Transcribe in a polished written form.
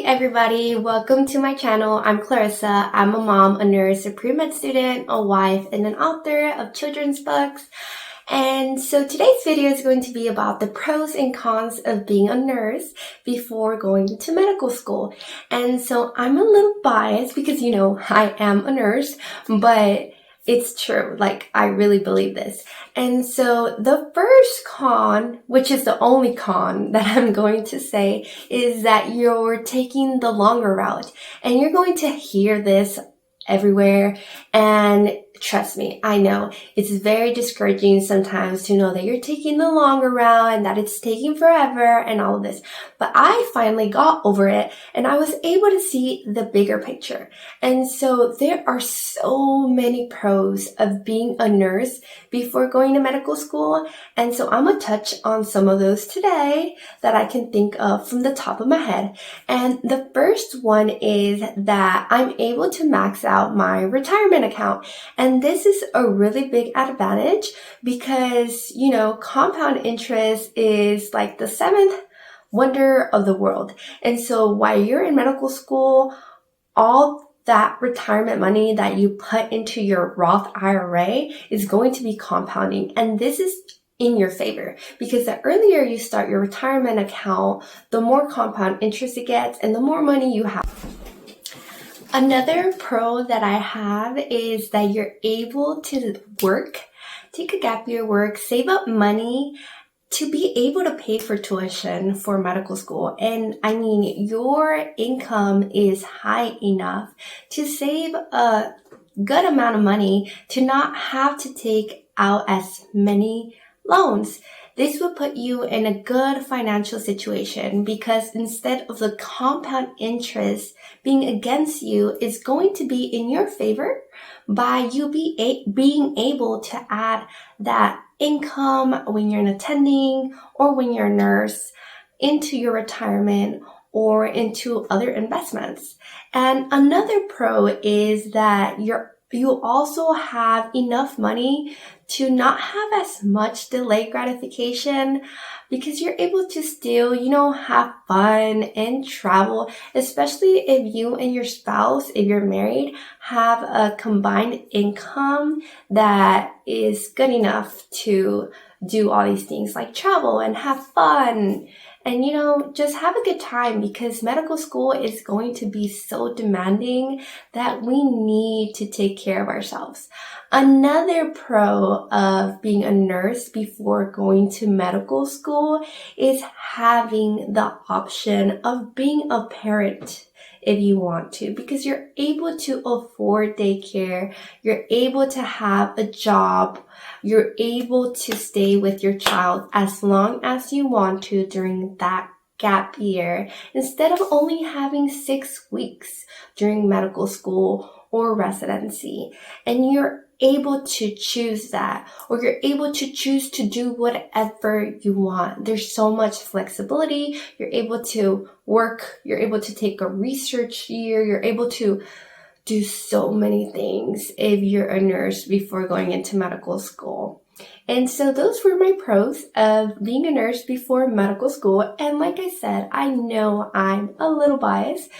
everybody, welcome to my channel. I'm Clarissa. I'm a mom, a nurse, a pre-med student, a wife, and an author of children's books. And so today's video is going to be about the pros and cons of being a nurse before going to medical school. And so I'm a little biased because, I am a nurse, but it's true. I really believe this. And so the first con, which is the only con that I'm going to say, is that you're taking the longer route. And you're going to hear this everywhere. And trust me, I know it's very discouraging sometimes to know that you're taking the longer route and that it's taking forever and all of this. But I finally got over it and I was able to see the bigger picture. And so there are so many pros of being a nurse before going to medical school. And so I'm going to touch on some of those today that I can think of from the top of my head. And the first one is that I'm able to max out my retirement account. And this is a really big advantage because, compound interest is like the seventh wonder of the world. And so while you're in medical school, all that retirement money that you put into your Roth IRA is going to be compounding. And this is in your favor because the earlier you start your retirement account, the more compound interest it gets and the more money you have. Another pro that I have is that you're able to work, take a gap year work, save up money to be able to pay for tuition for medical school. And your income is high enough to save a good amount of money to not have to take out as many loans. This would put you in a good financial situation because instead of the compound interest being against you, it's going to be in your favor by you being able to add that income when you're an attending or when you're a nurse into your retirement or into other investments. And another pro is that you also have enough money to not have as much delayed gratification because you're able to still, have fun and travel, especially if you and your spouse, if you're married, have a combined income that is good enough to do all these things like travel and have fun and, just have a good time because medical school is going to be so demanding that we need to take care of ourselves. Another pro of being a nurse before going to medical school is having the option of being a parent if you want to, because you're able to afford daycare, you're able to have a job, you're able to stay with your child as long as you want to during that gap year, instead of only having 6 weeks during medical school or residency. And you're able to choose that, or you're able to choose to do whatever you want. There's so much flexibility. You're able to work, you're able to take a research year, you're able to do so many things if you're a nurse before going into medical school. And so those were my pros of being a nurse before medical school. And like I said, I know I'm a little biased